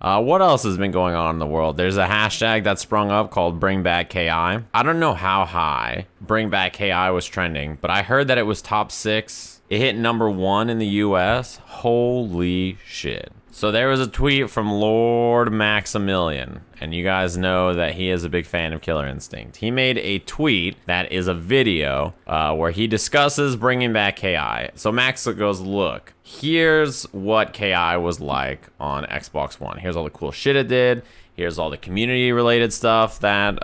What else has been going on in the world? There's a hashtag that sprung up called Bring Back KI. I don't know how high Bring Back KI was trending, but I heard that it was top 6. It hit number 1 in the US. Holy shit. So there was a tweet from Lord Maximilian, and you guys know that he is a big fan of Killer Instinct. He made a tweet that is a video where he discusses bringing back KI. So Max goes, look, here's what KI was like on Xbox One. Here's all the cool shit it did. Here's all the community-related stuff that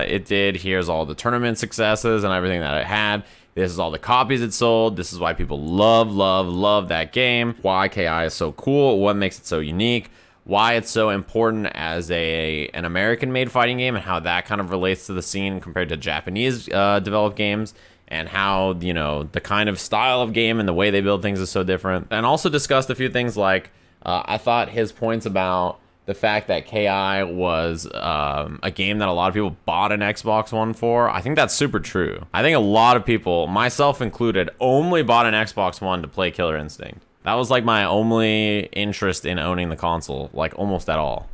it did. Here's all the tournament successes and everything that it had. This is all the copies it sold. This is why people love that game. Why KI is so cool. What makes it so unique. Why it's so important as an American-made fighting game and how that kind of relates to the scene compared to Japanese developed games. And how, you know, the kind of style of game and the way they build things is so different. And also discussed a few things like, I thought his points about the fact that KI was a game that a lot of people bought an Xbox One for, I think that's super true. I think a lot of people, myself included, only bought an Xbox One to play Killer Instinct. That was like my only interest in owning the console, like almost at all,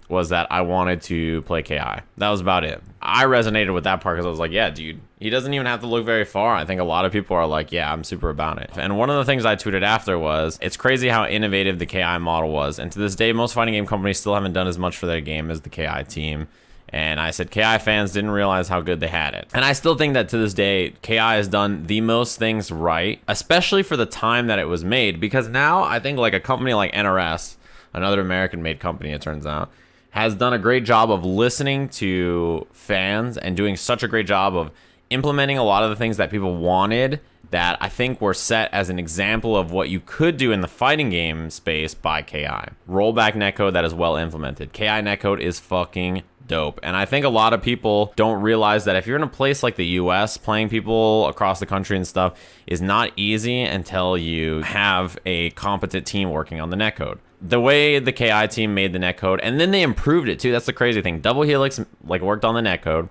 was that I wanted to play KI. That was about it. I resonated with that part because I was like, yeah, dude, he doesn't even have to look very far. I think a lot of people are like, yeah, I'm super about it. And one of the things I tweeted after was, it's crazy how innovative the KI model was. And to this day, most fighting game companies still haven't done as much for their game as the KI team. And I said KI fans didn't realize how good they had it. And I still think that to this day, KI has done the most things right, especially for the time that it was made. Because now I think like a company like NRS, another American-made company, it turns out, has done a great job of listening to fans and doing such a great job of implementing a lot of the things that people wanted that I think were set as an example of what you could do in the fighting game space by KI. Rollback netcode that is well implemented. KI netcode is fucking dope. And I think a lot of people don't realize that if you're in a place like the US, playing people across the country and stuff is not easy until you have a competent team working on the netcode. The way the KI team made the netcode, and then they improved it too. That's the crazy thing. Double Helix like worked on the netcode.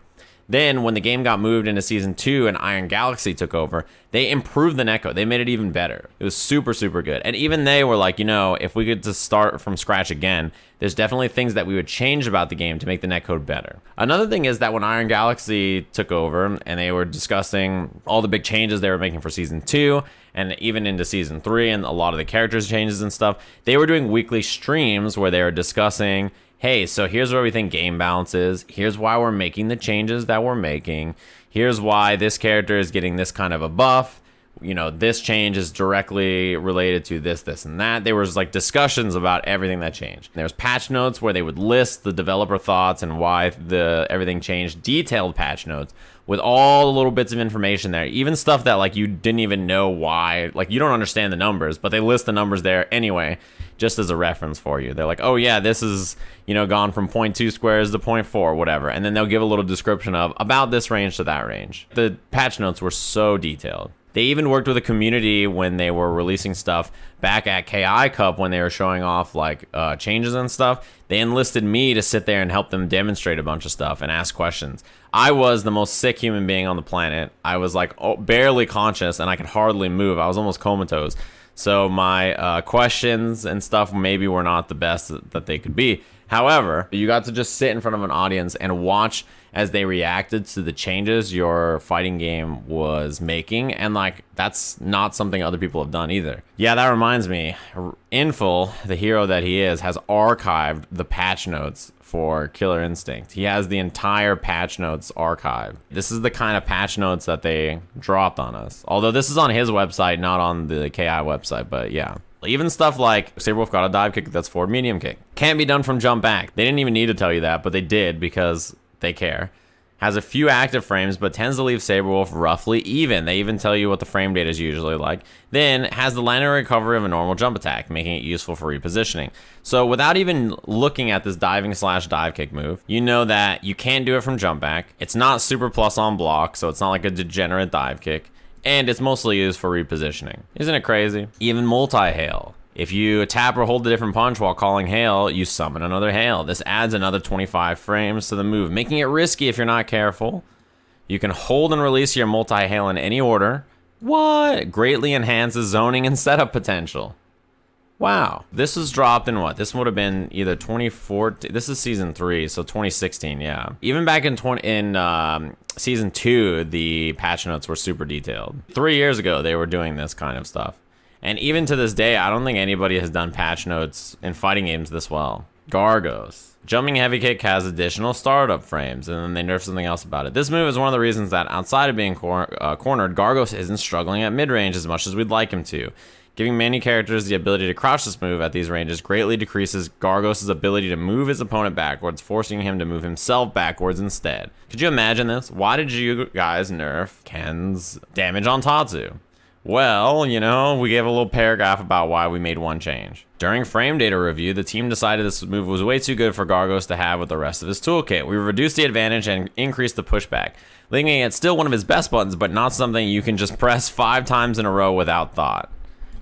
Then when the game got moved into Season 2 and Iron Galaxy took over, they improved the netcode. They made it even better. It was super, super good. And even they were like, you know, if we could just start from scratch again, there's definitely things that we would change about the game to make the netcode better. Another thing is that when Iron Galaxy took over and they were discussing all the big changes they were making for Season 2 and even into Season 3 and a lot of the characters changes and stuff, they were doing weekly streams where they were discussing, hey, so here's where we think game balance is. Here's why we're making the changes that we're making. Here's why this character is getting this kind of a buff. You know, this change is directly related to this, this, and that. There was like discussions about everything that changed. There's patch notes where they would list the developer thoughts and why everything changed. Detailed patch notes with all the little bits of information there. Even stuff that like you didn't even know why. Like you don't understand the numbers, but they list the numbers there anyway, just as a reference for you. They're like, oh yeah, this is, you know, gone from 0.2 squares to 0.4, whatever. And then they'll give a little description of about this range to that range. The patch notes were so detailed. They even worked with a community when they were releasing stuff back at KI Cup when they were showing off like changes and stuff. They enlisted me to sit there and help them demonstrate a bunch of stuff and ask questions. I was the most sick human being on the planet. I was like barely conscious and I could hardly move. I was almost comatose. So my questions and stuff maybe were not the best that they could be. However, you got to just sit in front of an audience and watch as they reacted to the changes your fighting game was making. And like, that's not something other people have done either. Yeah, that reminds me, Inful, the hero that he is, has archived the patch notes for Killer Instinct. He has the entire patch notes archived. This is the kind of patch notes that they dropped on us. Although this is on his website, not on the KI website, but yeah. Even stuff like Saberwolf got a dive kick that's forward medium kick. Can't be done from jump back. They didn't even need to tell you that, but they did because they care. Has a few active frames, but tends to leave Saberwolf roughly even. They even tell you what the frame data is usually like. Then has the landing recovery of a normal jump attack, making it useful for repositioning. So without even looking at this diving/dive kick move, you know that you can't do it from jump back. It's not super plus on block, so it's not like a degenerate dive kick. And it's mostly used for repositioning. Isn't it crazy? Even multi-hail. If you tap or hold a different punch while calling hail, you summon another hail. This adds another 25 frames to the move, making it risky if you're not careful. You can hold and release your multi-hail in any order. What? Greatly enhances zoning and setup potential. Wow. This was dropped in what? This would have been either 2014. This is season 3, so 2016, yeah. Even back in season 2, the patch notes were super detailed. 3 years ago, they were doing this kind of stuff. And even to this day, I don't think anybody has done patch notes in fighting games this well. Gargos. Jumping Heavy Kick has additional startup frames, and then they nerf something else about it. This move is one of the reasons that outside of being cornered, Gargos isn't struggling at mid-range as much as we'd like him to. Giving many characters the ability to crouch this move at these ranges greatly decreases Gargos' ability to move his opponent backwards, forcing him to move himself backwards instead. Could you imagine this? Why did you guys nerf Ken's damage on Tatsu? Well, you know, we gave a little paragraph about why we made one change. During frame data review, the team decided this move was way too good for Gargos to have with the rest of his toolkit. We reduced the advantage and increased the pushback, leaving it still one of his best buttons, but not something you can just press 5 times in a row without thought.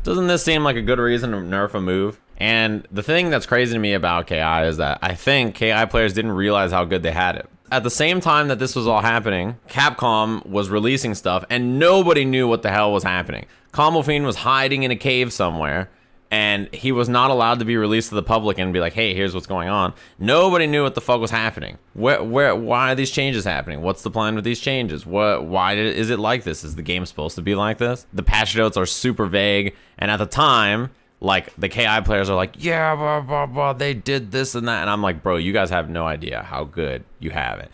Doesn't this seem like a good reason to nerf a move? And the thing that's crazy to me about KI is that I think KI players didn't realize how good they had it. At the same time that this was all happening, Capcom was releasing stuff and nobody knew what the hell was happening. Combo Fiend was hiding in a cave somewhere and he was not allowed to be released to the public and be like, hey, here's what's going on. Nobody knew what the fuck was happening. Why are these changes happening? What's the plan with these changes? Is it like this? Is the game supposed to be like this? The patch notes are super vague, and at the time, like, the KI players are like, yeah, blah, blah, blah, they did this and that, and I'm like, bro, you guys have no idea how good you have it.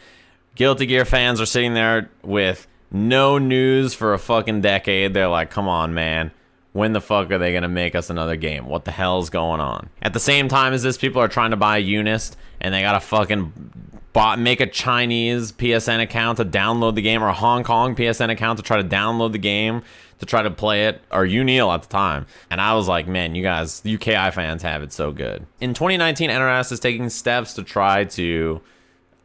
Guilty Gear fans are sitting there with no news for a fucking decade. They're like, come on, man. When the fuck are they going to make us another game? What the hell's going on? At the same time as this, people are trying to buy Unist, and they got to fucking make a Chinese PSN account to download the game, or a Hong Kong PSN account to try to download the game, to try to play it, or Unil at the time. And I was like, man, you guys, you KI fans have it so good. In 2019, NRS is taking steps to try to,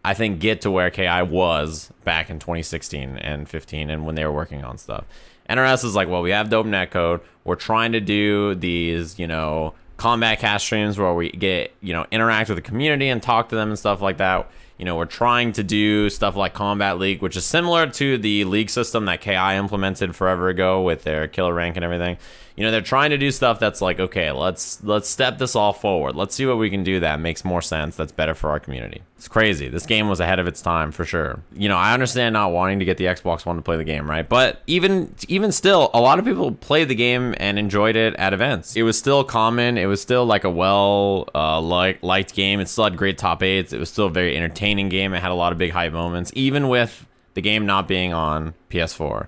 I think, get to where KI was back in 2016 and 15 and when they were working on stuff. NRS is like, well, we have dope netcode. We're trying to do these, you know, combat cast streams where we get, you know, interact with the community and talk to them and stuff like that. You know, we're trying to do stuff like Combat League, which is similar to the league system that KI implemented forever ago with their killer rank and everything. You know, they're trying to do stuff that's like, okay, let's step this all forward. Let's see what we can do that makes more sense, that's better for our community. It's crazy. This game was ahead of its time for sure. You know, I understand not wanting to get the Xbox One to play the game, right? But even still, a lot of people played the game and enjoyed it at events. It was still common. It was still like a liked game. It still had great top 8s. It was still a very entertaining game. It had a lot of big hype moments, even with the game not being on PS4.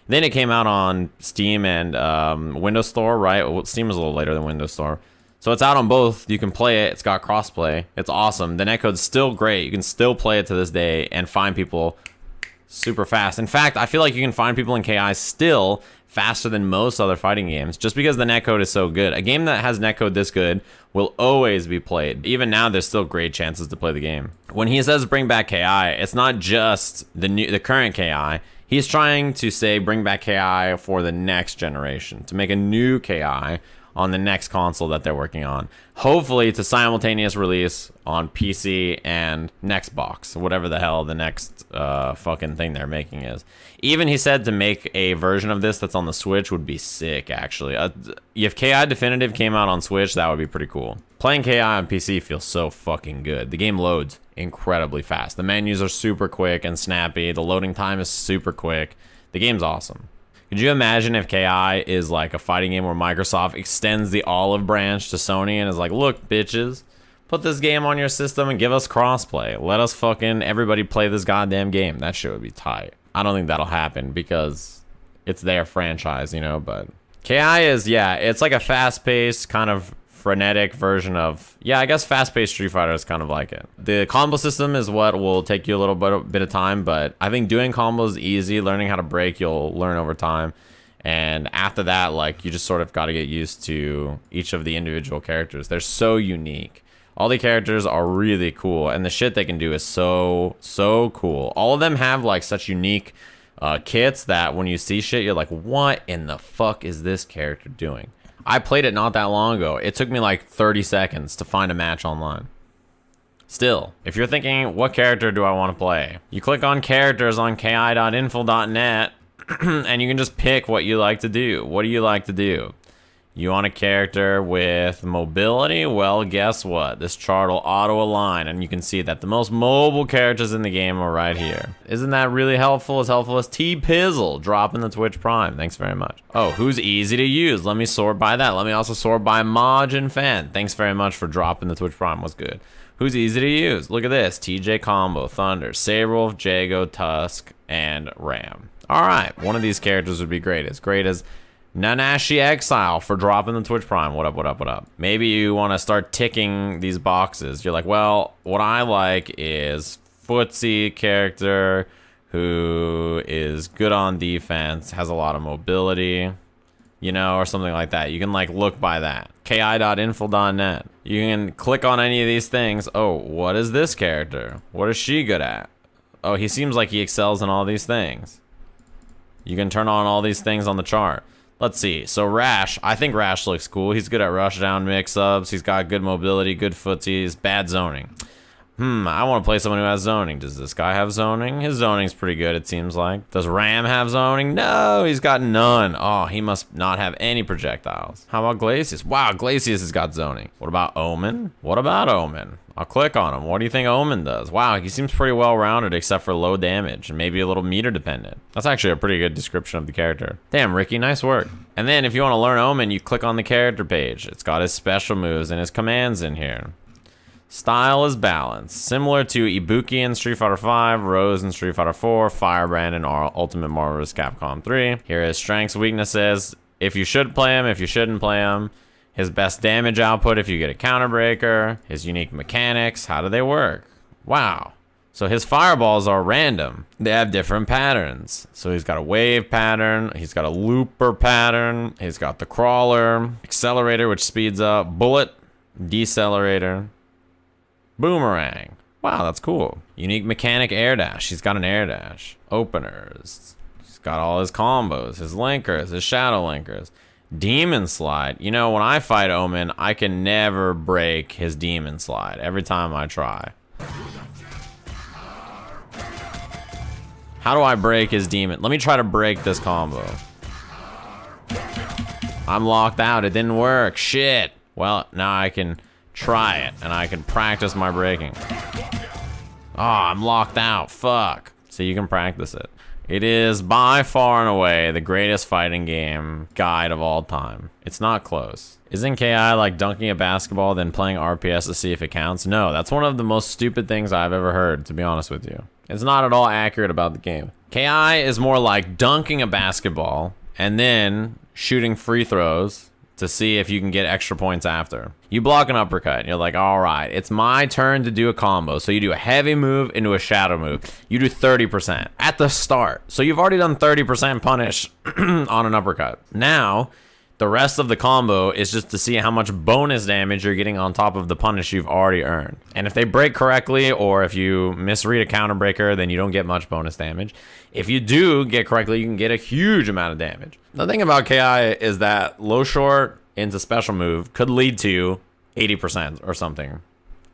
Then it came out on Steam and Windows Store, right? Well, Steam was a little later than Windows Store. So it's out on both. You can play it. It's got crossplay. It's awesome. The netcode's still great. You can still play it to this day and find people super fast. In fact, I feel like you can find people in KI still faster than most other fighting games just because the netcode is so good. A game that has netcode this good will always be played. Even now, there's still great chances to play the game. When he says bring back KI, it's not just the current KI. He's trying to say bring back KI for the next generation, to make a new KI on the next console that they're working on. Hopefully to simultaneous release on PC and Nextbox, whatever the hell the next fucking thing they're making is. Even he said to make a version of this that's on the Switch would be sick, actually. If KI Definitive came out on Switch, that would be pretty cool. Playing KI on PC feels so fucking good. The game loads incredibly fast. The menus are super quick and snappy. The loading time is super quick. The game's awesome. Could you imagine if KI is like a fighting game where Microsoft extends the olive branch to Sony and is like, look, bitches, put this game on your system and give us crossplay. Let us fucking everybody play this goddamn game. That shit would be tight. I don't think that'll happen because it's their franchise, you know, but KI is, yeah, it's like a fast-paced kind of frenetic version of, yeah, I guess fast-paced Street Fighter is kind of like it. The combo system is what will take you a little bit of time, but I think doing combos is easy. Learning how to break, you'll learn over time. And after that, like, you just sort of got to get used to each of the individual characters. They're so unique. All the characters are really cool, and the shit they can do is so cool. All of them have, like, such unique kits that when you see shit, you're like, what in the fuck is this character doing? I played it not that long ago. It took me like 30 seconds to find a match online. Still, if you're thinking, what character do I want to play? You click on characters on ki.info.net and you can just pick what you like to do. What do you like to do? You want a character with mobility? Well, guess what? This chart will auto-align, and you can see that the most mobile characters in the game are right here. Isn't that really helpful? As helpful as T-Pizzle dropping the Twitch Prime. Thanks very much. Oh, who's easy to use? Let me sort by that. Let me also sort by Maj and Fan. Thanks very much for dropping the Twitch Prime. What's good? Who's easy to use? Look at this. TJ Combo, Thunder, Saberwolf, Jago, Tusk, and Ram. All right, one of these characters would be great. As great as Nanashi Exile for dropping the Twitch Prime. What up, what up, what up? Maybe you want to start ticking these boxes. You're like, well, what I like is footsie character who is good on defense, has a lot of mobility, you know, or something like that. You can like look by that. ki.info.net. You can click on any of these things. Oh, what is this character? What is she good at? Oh, he seems like he excels in all these things. You can turn on all these things on the chart. Let's see. So Rash, I think Rash looks cool. He's good at rush down mix-ups. He's got good mobility, good footsies, bad zoning. I want to play someone who has zoning. Does this guy have zoning? His zoning's pretty good, it seems like. Does Ram have zoning? No, he's got none. Oh, he must not have any projectiles. How about Glacius? Wow, Glacius has got zoning. What about Omen? What about Omen? I'll click on him. What do you think Omen does? Wow, he seems pretty well-rounded except for low damage and maybe a little meter dependent. That's actually a pretty good description of the character. Damn, Ricky, nice work. And then if you want to learn Omen, you click on the character page. It's got his special moves and his commands in here. Style is balanced, similar to Ibuki in Street Fighter V, Rose in Street Fighter 4, Firebrand in Ultimate Marvel vs. Capcom 3. Here are his strengths, weaknesses, if you should play him, if you shouldn't play him, his best damage output if you get a counter breaker, his unique mechanics, how do they work? Wow. So his fireballs are random. They have different patterns. So he's got a wave pattern, he's got a looper pattern, he's got the crawler, accelerator which speeds up, bullet, decelerator, boomerang. Wow, that's cool. Unique mechanic air dash. He's got an air dash. Openers. He's got all his combos, his linkers, his shadow linkers. Demon slide. You know, when I fight Omen, I can never break his demon slide every time I try. How do I break his demon? Let me try to break this combo. I'm locked out. It didn't work. Shit. Well, now I can try it, and I can practice my breaking. Oh, I'm locked out. Fuck. So you can practice it. It is by far and away the greatest fighting game guide of all time. It's not close. Isn't KI like dunking a basketball then playing RPS to see if it counts? No, that's one of the most stupid things I've ever heard, to be honest with you. It's not at all accurate about the game. KI is more like dunking a basketball and then shooting free throws to see if you can get extra points after. You block an uppercut, and you're like, all right, it's my turn to do a combo. So you do a heavy move into a shadow move. You do 30% at the start. So you've already done 30% punish on an uppercut. Now, the rest of the combo is just to see how much bonus damage you're getting on top of the punish you've already earned. And if they break correctly, or if you misread a counter breaker, then you don't get much bonus damage. If you do get correctly, you can get a huge amount of damage. The thing about KI is that low short into special move could lead to 80% or something,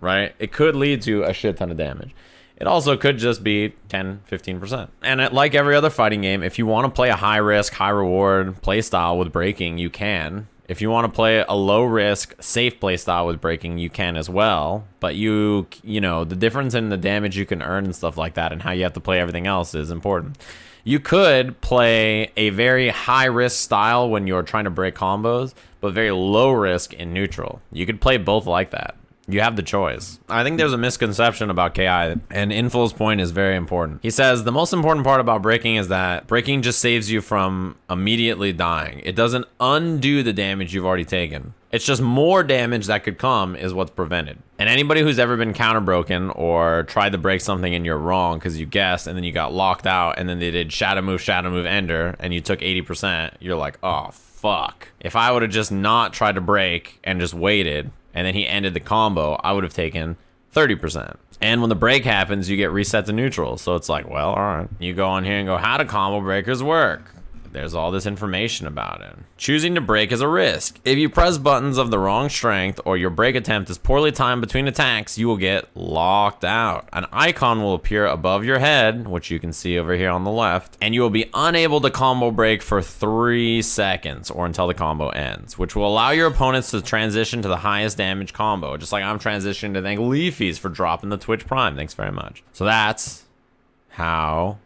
right? It could lead to a shit ton of damage. It also could just be 10, 15%. And like every other fighting game, if you want to play a high risk, high reward play style with breaking, you can. If you want to play a low risk, safe play style with breaking, you can as well. But you know, the difference in the damage you can earn and stuff like that and how you have to play everything else is important. You could play a very high risk style when you're trying to break combos, but very low risk in neutral. You could play both like that. You have the choice. I think there's a misconception about KI, and Info's point is very important. He says the most important part about breaking is that breaking just saves you from immediately dying. It doesn't undo the damage you've already taken. It's just more damage that could come is what's prevented. And anybody who's ever been counter broken or tried to break something and you're wrong because you guessed and then you got locked out and then they did shadow move, ender, and you took 80%, you're like, oh, fuck. If I would have just not tried to break and just waited, and then he ended the combo, I would have taken 30%. And when the break happens, you get reset to neutral. So it's like, well, all right. You go on here and go, how do combo breakers work? there's all this information about it. Choosing to break is a risk. If you press buttons of the wrong strength or your break attempt is poorly timed between attacks, you will get locked out. An icon will appear above your head, which you can see over here on the left, and you will be unable to combo break for 3 seconds or until the combo ends, which will allow your opponents to transition to the highest damage combo, just like I'm transitioning to thank Leafy's for dropping the Twitch Prime. Thanks very much. So that's how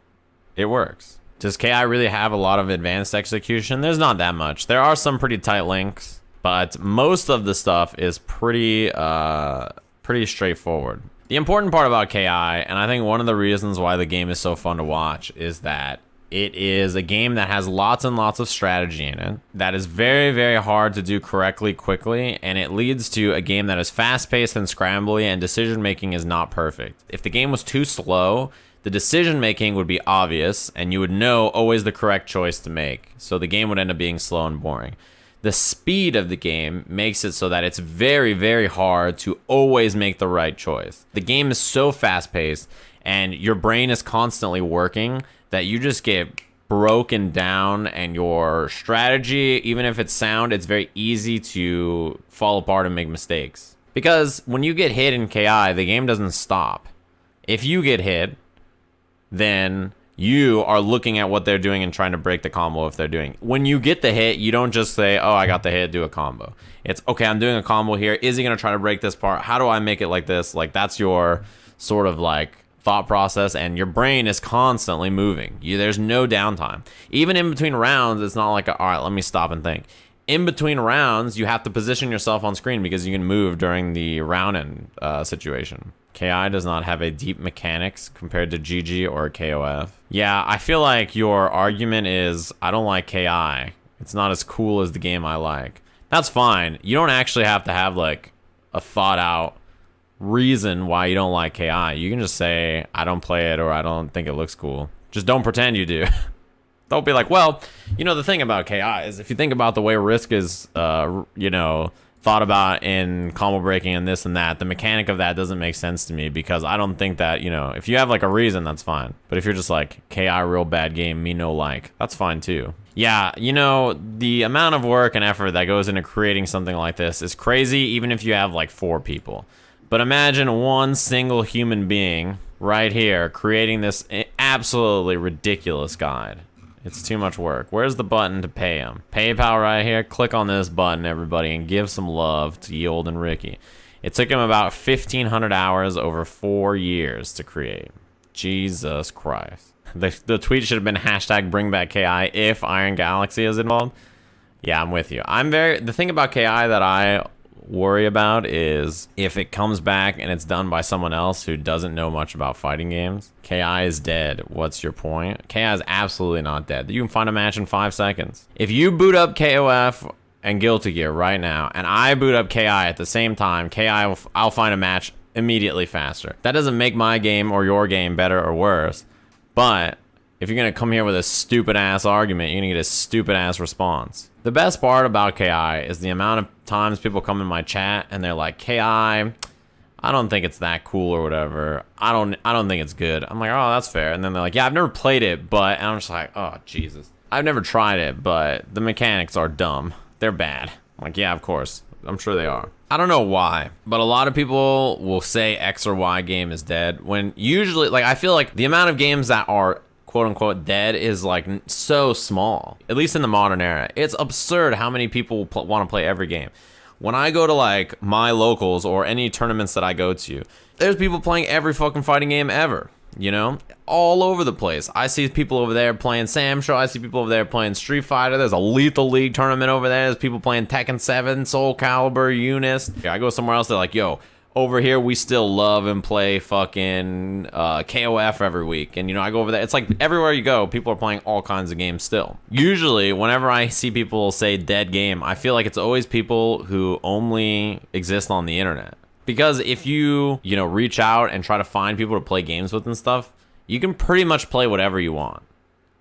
it works. Does KI really have a lot of advanced execution? There's not that much. There are some pretty tight links, but most of the stuff is pretty straightforward. The important part about KI, and I think one of the reasons why the game is so fun to watch, is that it is a game that has lots and lots of strategy in it that is very, very hard to do correctly quickly, and it leads to a game that is fast-paced and scrambly, and decision-making is not perfect. If the game was too slow, the decision-making would be obvious, and you would know always the correct choice to make, so the game would end up being slow and boring. The speed of the game makes it so that it's very, very hard to always make the right choice. The game is so fast-paced, and your brain is constantly working, that you just get broken down, and your strategy, even if it's sound, it's very easy to fall apart and make mistakes. Because when you get hit in KI, the game doesn't stop. If you get hit, then you are looking at what they're doing and trying to break the combo if they're doing. When you get the hit, you don't just say, oh, I got the hit, do a combo. It's, okay, I'm doing a combo here. Is he going to try to break this part? How do I make it like this? Like, that's your sort of like thought process, and your brain is constantly moving. There's no downtime. Even in between rounds, it's not like, all right, let me stop and think. In between rounds, you have to position yourself on screen because you can move during the round end situation. KI does not have a deep mechanics compared to GG or KOF. Yeah, I feel like your argument is, I don't like KI. It's not as cool as the game I like. That's fine. You don't actually have to have like a thought out reason why you don't like KI. You can just say, I don't play it, or I don't think it looks cool. Just don't pretend you do. Don't be like, well, you know, the thing about KI is if you think about the way Risk is, thought about in combo breaking and this and that, the mechanic of that doesn't make sense to me, because I don't think that, if you have like a reason, that's fine. But if you're just like, KI real bad game, me no like, that's fine too. Yeah, the amount of work and effort that goes into creating something like this is crazy, even if you have like 4 people. But imagine one single human being right here creating this absolutely ridiculous guide. It's too much work. Where's the button to pay him? PayPal right here. Click on this button, everybody, and give some love to Yold and Ricky. It took him about 1,500 hours over 4 years to create. Jesus Christ. The tweet should have been hashtag #BringBackKI if Iron Galaxy is involved. Yeah, I'm with you. The thing about KI that I worry about is if it comes back and it's done by someone else who doesn't know much about fighting games. KI is dead. What's your point? KI is absolutely not dead. You can find a match in 5 seconds. If you boot up KOF and Guilty Gear right now, and I boot up KI at the same time, I'll find a match immediately faster. That doesn't make my game or your game better or worse, but if you're gonna come here with a stupid ass argument, you're gonna get a stupid ass response. The best part about KI is the amount of times people come in my chat and they're like, KI, I don't think it's that cool or whatever. I don't think it's good. I'm like, oh, that's fair. And then they're like, yeah, I've never played it, but, and I'm just like, oh, Jesus. I've never tried it, but the mechanics are dumb. They're bad. I'm like, yeah, of course. I'm sure they are. I don't know why, but a lot of people will say X or Y game is dead, when usually, like, I feel like the amount of games that are quote-unquote dead is like so small, at least in the modern era. It's absurd how many people want to play every game. When I go to like my locals or any tournaments that I go to, there's people playing every fucking fighting game ever, all over the place. I see people over there playing Sam Show. I see people over there playing Street Fighter. There's a Lethal League tournament over there. There's people playing Tekken 7, Soul Calibur, Eunice. I go somewhere else, they're like, yo, over here, we still love and play fucking KOF every week. And, I go over there. It's like everywhere you go, people are playing all kinds of games still. Usually, whenever I see people say dead game, I feel like it's always people who only exist on the internet. Because if you, reach out and try to find people to play games with and stuff, you can pretty much play whatever you want.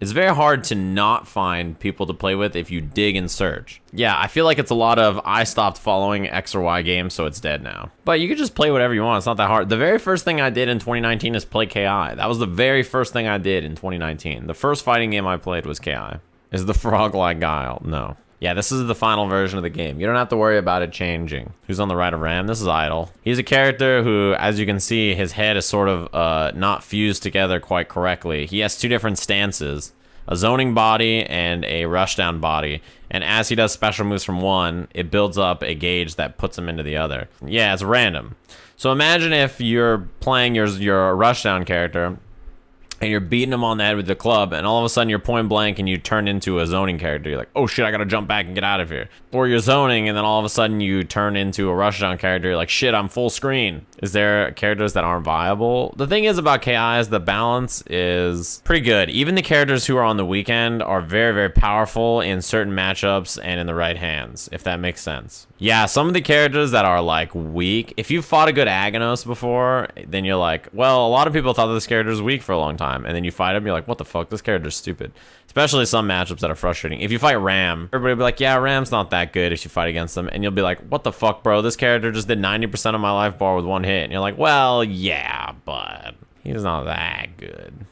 It's very hard to not find people to play with if you dig and search. Yeah, I feel like it's a lot of, I stopped following X or Y games, so it's dead now. But you can just play whatever you want. It's not that hard. The very first thing I did in 2019 is play KI. That was the very first thing I did in 2019. The first fighting game I played was KI. Is the frog like Guile? No. Yeah, this is the final version of the game. You don't have to worry about it changing. Who's on the right of Ram? This is Idle. He's a character who, as you can see, his head is sort of not fused together quite correctly. He has two different stances, a zoning body and a rushdown body. And as he does special moves from one, it builds up a gauge that puts him into the other. Yeah, it's random. So imagine if you're playing your rushdown character and you're beating him on the head with the club, and all of a sudden you're point blank and you turn into a zoning character. You're like, oh shit, I gotta jump back and get out of here. Or you're zoning, and then all of a sudden you turn into a rushdown character. You're like, shit, I'm full screen. Is there characters that aren't viable? The thing is about KI is the balance is pretty good. Even the characters who are on the weekend are very, very powerful in certain matchups and in the right hands, if that makes sense. Yeah, some of the characters that are like weak, if you've fought a good Aghanos before, then you're like, well, a lot of people thought that this character was weak for a long time, and then you fight him, you're like, what the fuck, this character's stupid. Especially some matchups that are frustrating. If you fight Ram, everybody will be like, yeah, Ram's not that good if you fight against them, and you'll be like, what the fuck, bro, this character just did 90% of my life bar with one hit, and you're like, well, yeah, but he's not that good.